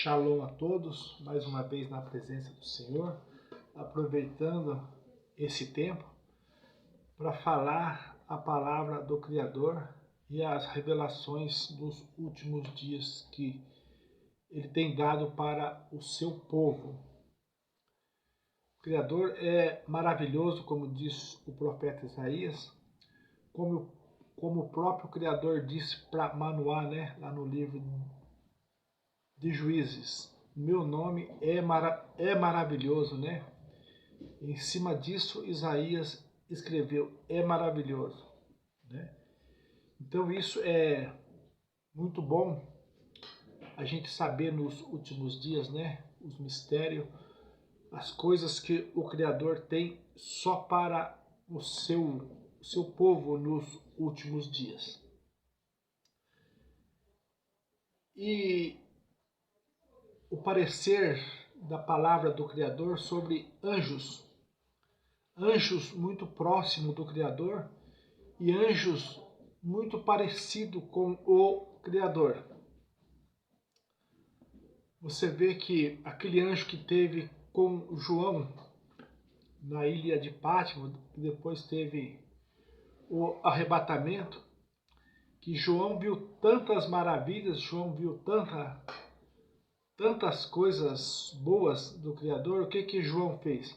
Shalom a todos, mais uma vez na presença do Senhor, aproveitando esse tempo para falar a palavra do Criador e as revelações dos últimos dias que Ele tem dado para o seu povo. O Criador é maravilhoso, como diz o profeta Isaías, como o próprio Criador disse para Manoá, lá no livro de Juízes. Meu nome é maravilhoso, Em cima disso, Isaías escreveu, é maravilhoso, Então isso é muito bom a gente saber nos últimos dias, Os mistérios, as coisas que o Criador tem só para o seu povo nos últimos dias. E o parecer da palavra do Criador sobre anjos muito próximo do Criador e anjos muito parecido com o Criador. Você vê que aquele anjo que teve com João na ilha de Patmos, depois teve o arrebatamento, que João viu tantas maravilhas, João viu tantas coisas boas do Criador. O que João fez?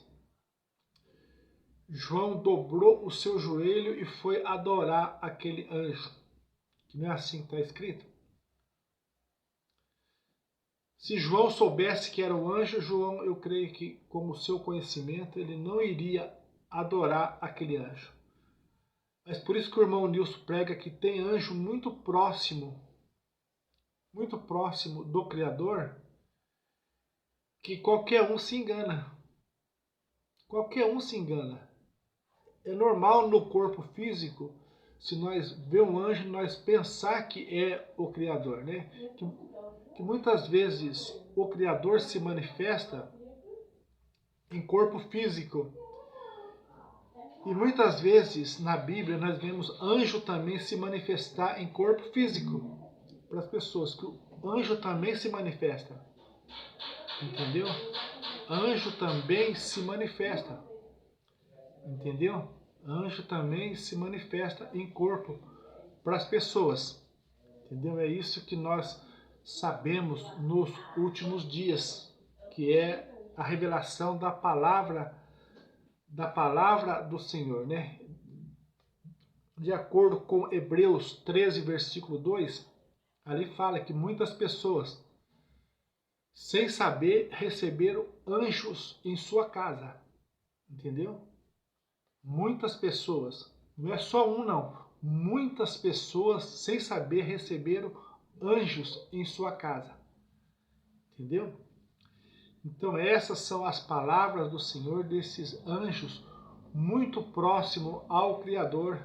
João dobrou o seu joelho e foi adorar aquele anjo. Que não é assim que está escrito? Se João soubesse que era um anjo, João, eu creio que, como seu conhecimento, ele não iria adorar aquele anjo. Mas por isso que o irmão Nilson prega que tem anjo muito próximo do Criador, que qualquer um se engana. Qualquer um se engana. É normal no corpo físico, se nós ver um anjo, nós pensar que é o Criador, Que muitas vezes o Criador se manifesta em corpo físico. E muitas vezes na Bíblia nós vemos anjo também se manifestar em corpo físico. Para as pessoas, que o anjo também se manifesta. Entendeu? Anjo também se manifesta. Entendeu? Anjo também se manifesta em corpo para as pessoas. Entendeu? É isso que nós sabemos nos últimos dias, que é a revelação da palavra do Senhor, De acordo com Hebreus 13, versículo 2, ali fala que muitas pessoas, sem saber, receberam anjos em sua casa. Entendeu? Muitas pessoas, não é só um não, muitas pessoas sem saber receberam anjos em sua casa. Entendeu? Então essas são as palavras do Senhor desses anjos muito próximo ao Criador.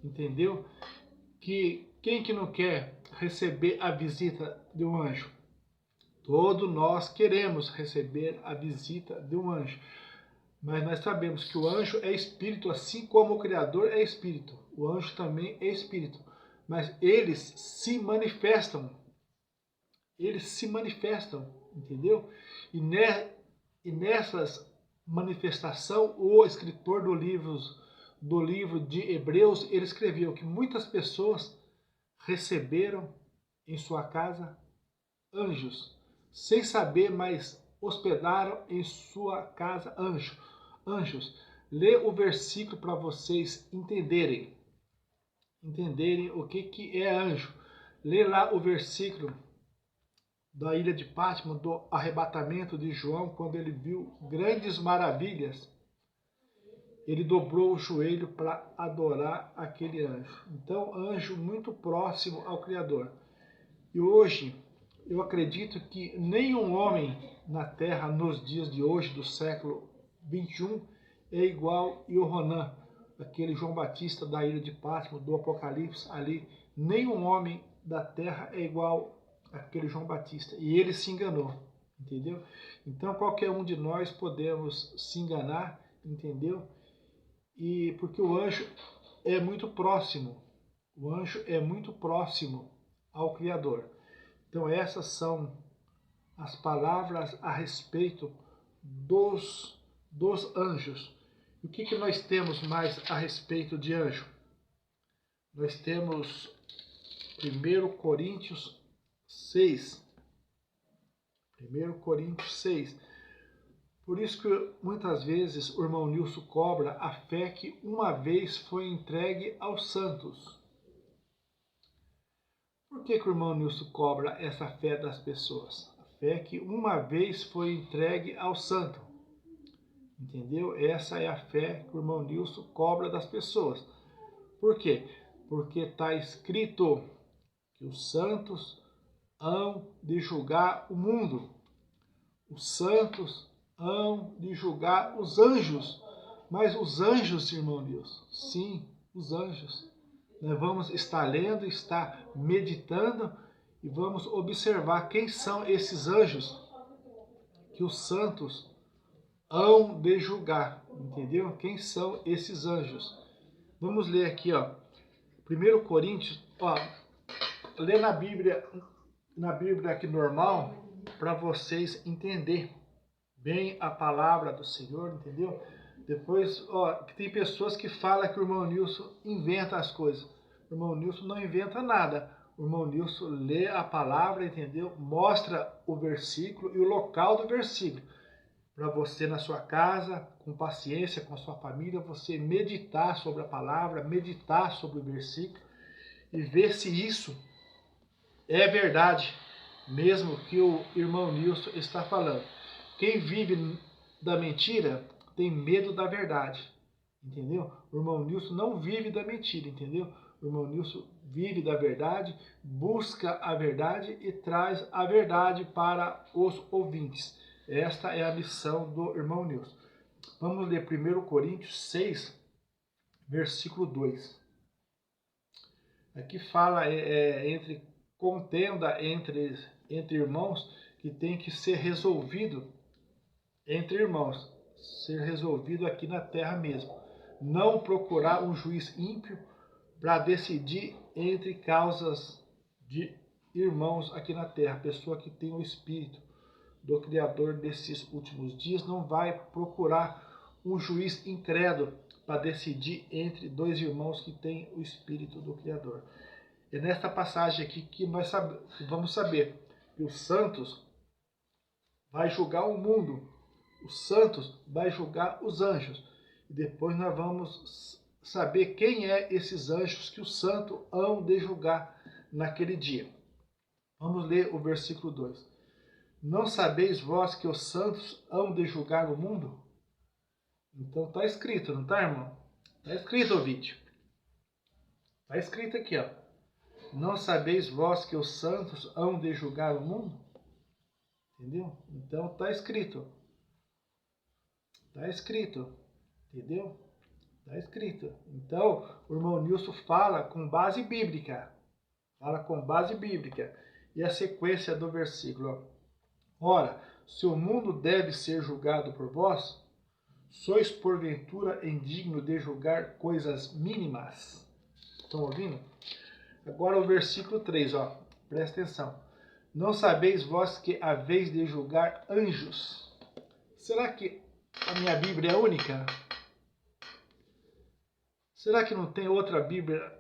Entendeu? Que quem que não quer receber a visita de um anjo? Todos nós queremos receber a visita de um anjo. Mas nós sabemos que o anjo é espírito, assim como o Criador é espírito. O anjo também é espírito. Mas eles se manifestam. Entendeu? E nessas manifestações, o escritor do livro de Hebreus, ele escreveu que muitas pessoas receberam em sua casa anjos, sem saber, mas hospedaram em sua casa anjos. Lê o versículo para vocês entenderem o que é anjo. Lê lá o versículo da ilha de Patmos, do arrebatamento de João, quando ele viu grandes maravilhas. Ele dobrou o joelho para adorar aquele anjo. Então, anjo muito próximo ao Criador. E hoje, eu acredito que nenhum homem na Terra, nos dias de hoje, do século 21, é igual Yohanan, aquele João Batista da ilha de Patmos, do Apocalipse ali. Nenhum homem da Terra é igual aquele João Batista. E ele se enganou, entendeu? Então, qualquer um de nós podemos se enganar, entendeu? E porque o anjo é muito próximo. O anjo é muito próximo ao Criador. Então essas são as palavras a respeito dos anjos. E o que nós temos mais a respeito de anjo? Nós temos 1 Coríntios 6. 1 Coríntios 6. Por isso que muitas vezes o irmão Nilson cobra a fé que uma vez foi entregue aos santos. Por que o irmão Nilson cobra essa fé das pessoas? A fé que uma vez foi entregue ao santo. Entendeu? Essa é a fé que o irmão Nilson cobra das pessoas. Por quê? Porque está escrito que os santos hão de julgar o mundo. Os santos hão de julgar os anjos. Mas os anjos, irmão Nilson, sim, os anjos. Nós vamos estar lendo, estar meditando e vamos observar quem são esses anjos que os santos hão de julgar. Entendeu? Quem são esses anjos? Vamos ler aqui, ó. 1 Coríntios, ó, lê na Bíblia aqui normal, para vocês entenderem bem a palavra do Senhor, entendeu? Depois, ó, tem pessoas que falam que o irmão Nilson inventa as coisas. O irmão Nilson não inventa nada. O irmão Nilson lê a palavra, entendeu? Mostra o versículo e o local do versículo. Para você na sua casa, com paciência, com a sua família, você meditar sobre a palavra, meditar sobre o versículo e ver se isso é verdade, mesmo que o irmão Nilson está falando. Quem vive da mentira tem medo da verdade, entendeu? O irmão Nilson não vive da mentira, entendeu? O irmão Nilson vive da verdade, busca a verdade e traz a verdade para os ouvintes. Esta é a missão do irmão Nilson. Vamos ler 1 Coríntios 6, versículo 2. Aqui fala entre contenda entre irmãos que tem que ser resolvido entre irmãos, ser resolvido aqui na terra mesmo. Não procurar um juiz ímpio para decidir entre causas de irmãos aqui na terra. A pessoa que tem o Espírito do Criador desses últimos dias não vai procurar um juiz incrédulo para decidir entre dois irmãos que têm o Espírito do Criador. É nesta passagem aqui que nós vamos saber que os santos vai julgar o mundo, os santos vai julgar os anjos. E depois nós vamos saber quem é esses anjos que os santos hão de julgar naquele dia. Vamos ler o versículo 2. Não sabeis vós que os santos hão de julgar o mundo? Então está escrito, não está, irmão? Está escrito o vídeo. Está escrito aqui, ó. Não sabeis vós que os santos hão de julgar o mundo? Entendeu? Então está escrito. Está escrito. Entendeu? Está escrito. Então o irmão Nilson fala com base bíblica. Fala com base bíblica. E a sequência do versículo. Ora, se o mundo deve ser julgado por vós, sois porventura indigno de julgar coisas mínimas? Estão ouvindo? Agora o versículo 3, ó, presta atenção. Não sabeis vós que haveis de julgar anjos? Será que a minha Bíblia é única? Será que não tem outra Bíblia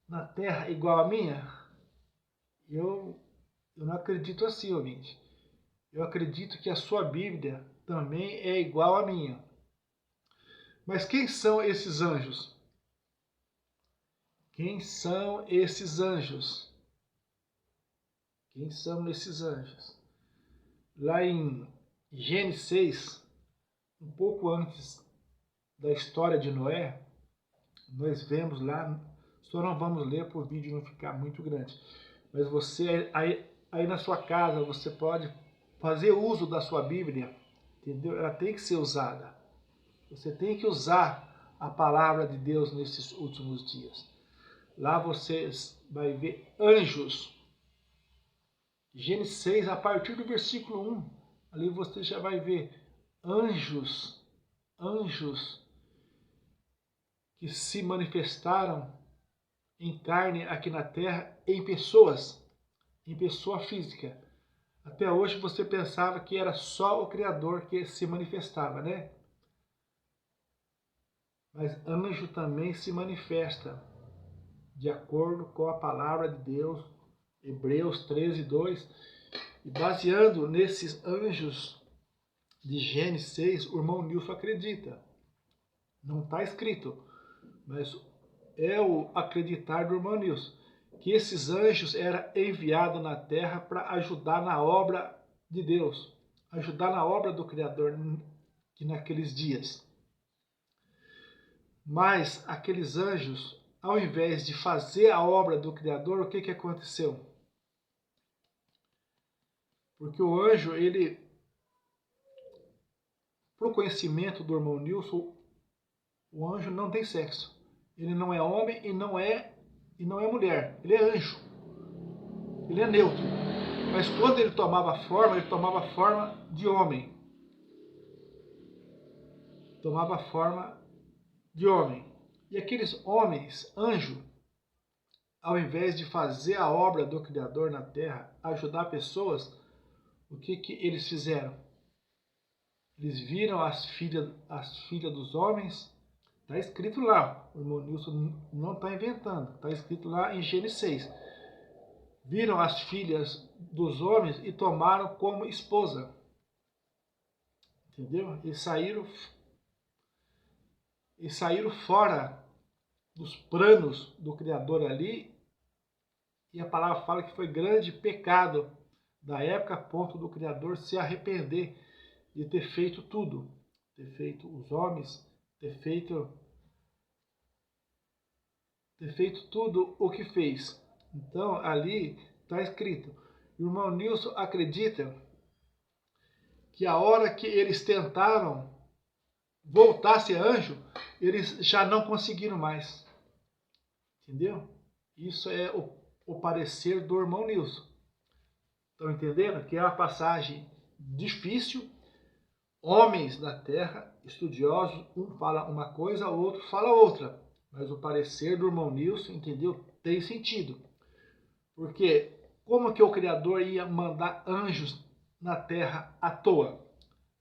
na terra igual a minha? Eu não acredito assim, ouvinte. Eu acredito que a sua Bíblia também é igual à minha. Mas quem são esses anjos? Quem são esses anjos? Quem são esses anjos? Lá em Gênesis 6, um pouco antes da história de Noé, nós vemos lá, só não vamos ler para o vídeo não ficar muito grande, mas você, aí na sua casa, você pode fazer uso da sua Bíblia, entendeu? Ela tem que ser usada. Você tem que usar a palavra de Deus nesses últimos dias. Lá você vai ver anjos. Gênesis 6, a partir do versículo 1, ali você já vai ver anjos que se manifestaram em carne aqui na terra, em pessoa física. Até hoje você pensava que era só o Criador que se manifestava, né? Mas anjo também se manifesta, de acordo com a palavra de Deus, Hebreus 13:2. E baseando nesses anjos de Gênesis 6, o irmão Nilson acredita. Não está escrito, mas é o acreditar do irmão Nilson, que esses anjos eram enviados na terra para ajudar na obra de Deus, ajudar na obra do Criador naqueles dias. Mas aqueles anjos, ao invés de fazer a obra do Criador, o que aconteceu? Porque o anjo, ele, para o conhecimento do irmão Nilson, o anjo não tem sexo. Ele não é homem e não é mulher. Ele é anjo. Ele é neutro. Mas quando ele tomava forma de homem. Tomava forma de homem. E aqueles homens, anjo, ao invés de fazer a obra do Criador na terra, ajudar pessoas, o que eles fizeram? Eles viram as filhas dos homens. Está escrito lá, o irmão Nilson não está inventando, está escrito lá em Gênesis 6. Viram as filhas dos homens e tomaram como esposa. Entendeu? E saíram fora dos planos do Criador ali. E a palavra fala que foi grande pecado da época a ponto do Criador se arrepender de ter feito tudo. Ter feito os homens, ter feito tudo o que fez. Então, ali está escrito. O irmão Nilson acredita que a hora que eles tentaram voltar a ser anjo, eles já não conseguiram mais. Entendeu? Isso é o parecer do irmão Nilson. Estão entendendo? Que é uma passagem difícil. Homens da terra, estudiosos, um fala uma coisa, o outro fala outra. Mas o parecer do irmão Nilson, entendeu? Tem sentido. Porque como que o Criador ia mandar anjos na terra à toa?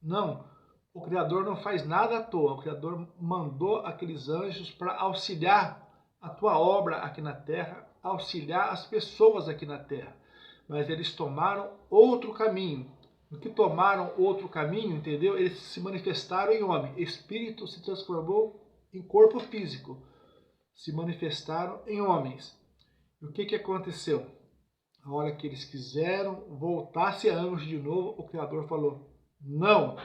Não, o Criador não faz nada à toa. O Criador mandou aqueles anjos para auxiliar a tua obra aqui na terra, auxiliar as pessoas aqui na terra. Mas eles tomaram outro caminho. No que tomaram outro caminho, entendeu? Eles se manifestaram em homem. Espírito se transformou em corpo físico. Se manifestaram em homens. E o que aconteceu? A hora que eles quiseram voltar a ser anjos de novo, o Criador falou: não,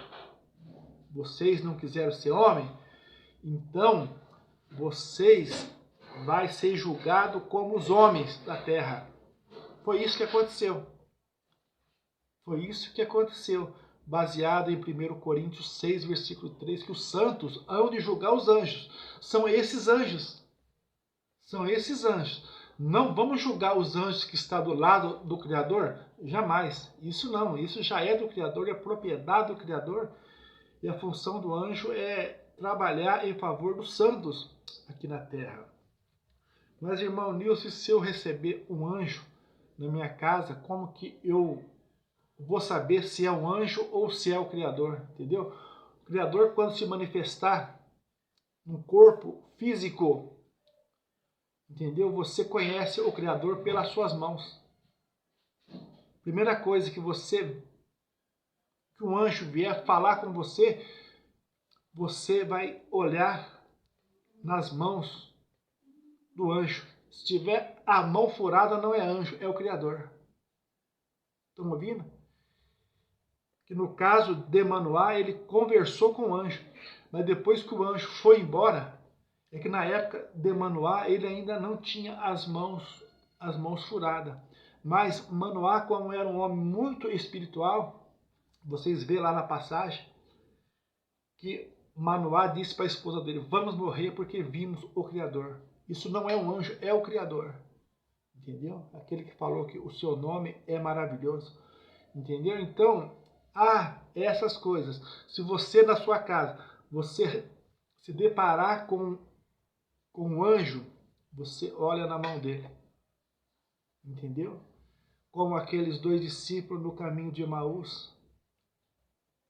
vocês não quiseram ser homem, então vocês vão ser julgados como os homens da terra. Foi isso que aconteceu. Foi isso que aconteceu, baseado em 1 Coríntios 6, versículo 3, que os santos hão de julgar os anjos. São esses anjos. São esses anjos. Não vamos julgar os anjos que estão do lado do Criador? Jamais. Isso não. Isso já é do Criador, é propriedade do Criador. E a função do anjo é trabalhar em favor dos santos aqui na terra. Mas, irmão Nilson, se eu receber um anjo na minha casa, como que eu vou saber se é um anjo ou se é o Criador? Entendeu? O Criador, quando se manifestar no corpo físico, entendeu? Você conhece o Criador pelas suas mãos. Primeira coisa que um anjo vier falar com você, você vai olhar nas mãos do anjo. Se tiver a mão furada, não é anjo, é o Criador. Estão ouvindo? Que no caso de Manoá, ele conversou com o anjo, mas depois que o anjo foi embora, é que na época de Manoá ele ainda não tinha as mãos furadas. Mas Manoá, como era um homem muito espiritual, vocês vê lá na passagem que Manoá disse para a esposa dele: vamos morrer porque vimos o Criador. Isso não é um anjo, é o Criador. Entendeu? Aquele que falou que o seu nome é maravilhoso. Entendeu? Então, há essas coisas. Se você na sua casa, você se deparar com um anjo, você olha na mão dele. Entendeu? como aqueles 2 discípulos no caminho de Emaús.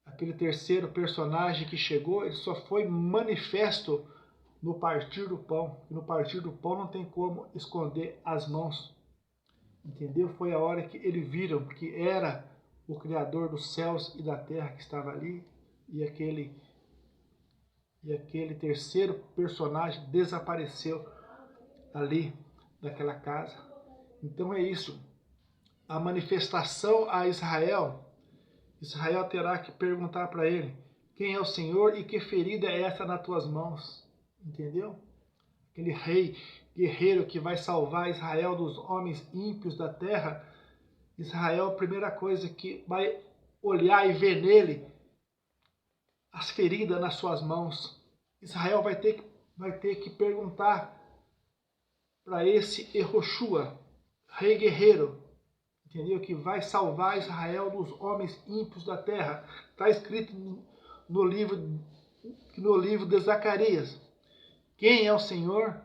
Aquele terceiro personagem que chegou, ele só foi manifesto no partir do pão. E no partir do pão não tem como esconder as mãos. Entendeu? Foi a hora que eles viram que era o Criador dos céus e da terra que estava ali. E aquele terceiro personagem desapareceu ali daquela casa. Então é isso. A manifestação a Israel terá que perguntar para ele: quem é o Senhor e que ferida é essa nas tuas mãos? Entendeu? Aquele rei guerreiro que vai salvar Israel dos homens ímpios da terra. Israel, a primeira coisa que vai olhar e ver nele, as feridas nas suas mãos. Israel vai ter que perguntar para esse Yehoshua, rei guerreiro, entendeu? Que vai salvar Israel dos homens ímpios da terra. Está escrito no livro de Zacarias: quem é o Senhor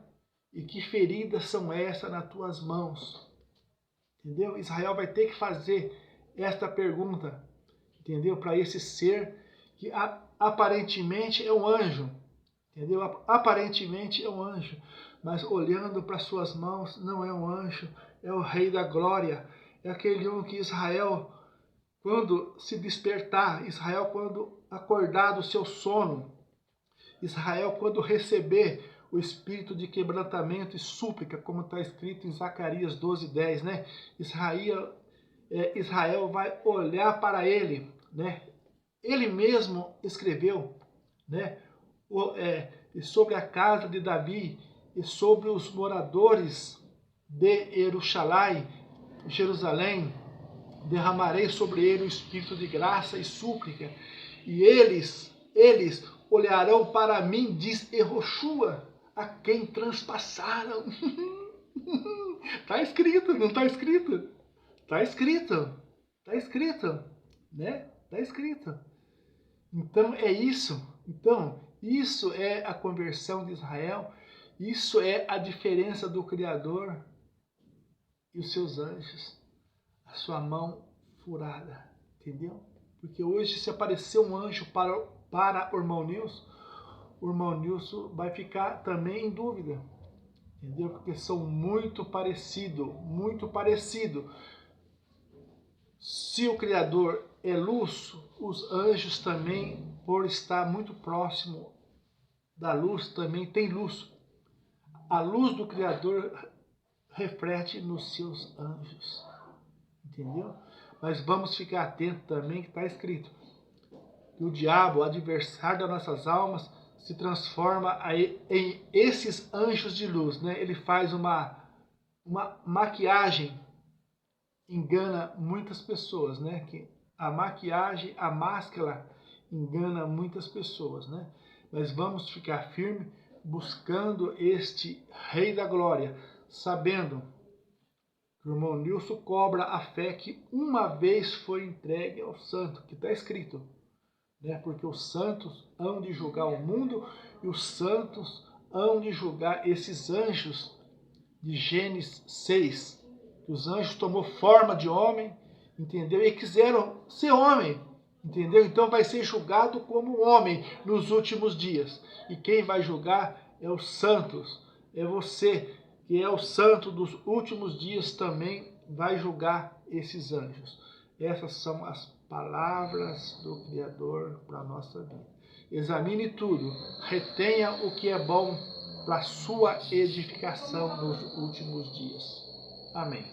e que feridas são essas nas tuas mãos? Entendeu? Israel vai ter que fazer esta pergunta, entendeu? Para esse ser que aparentemente é um anjo, entendeu? Aparentemente é um anjo, mas olhando para suas mãos não é um anjo, é o Rei da Glória, é aquele um que Israel, quando se despertar, Israel quando acordar do seu sono, Israel quando receber o espírito de quebrantamento e súplica, como está escrito em Zacarias 12:10, né? Israel vai olhar para ele, né? Ele mesmo escreveu, né? Sobre a casa de Davi e sobre os moradores de Jerusalém, derramarei sobre ele o espírito de graça e súplica, e eles olharão para mim, diz Yehoshua, a quem transpassaram. Está escrito, não está escrito? Está escrito, né? Está escrito. Então é isso. Então, isso é a conversão de Israel, isso é a diferença do Criador e os seus anjos. A sua mão furada, entendeu? Porque hoje, se aparecer um anjo para o irmão Nilson vai ficar também em dúvida, entendeu? Porque são muito parecidos, muito parecidos. Se o Criador é luz, os anjos também, por estar muito próximo da luz, também tem luz. A luz do Criador reflete nos seus anjos, entendeu? Mas vamos ficar atentos também que está escrito que o diabo, o adversário das nossas almas, se transforma em esses anjos de luz, né? Ele faz uma maquiagem, engana muitas pessoas, né? Que a maquiagem, a máscara engana muitas pessoas, né? Mas vamos ficar firme buscando este Rei da Glória, sabendo que o irmão Nilson cobra a fé que uma vez foi entregue ao santo, que está escrito, né? Porque os santos hão de julgar o mundo e os santos hão de julgar esses anjos de Gênesis 6, que os anjos tomou forma de homem, entendeu? E quiseram ser homem, entendeu? Então vai ser julgado como homem nos últimos dias. E quem vai julgar é os santos, é você, que é o santo dos últimos dias, também vai julgar esses anjos. Essas são as palavras do Criador para a nossa vida. Examine tudo, retenha o que é bom para a sua edificação nos últimos dias. Amém.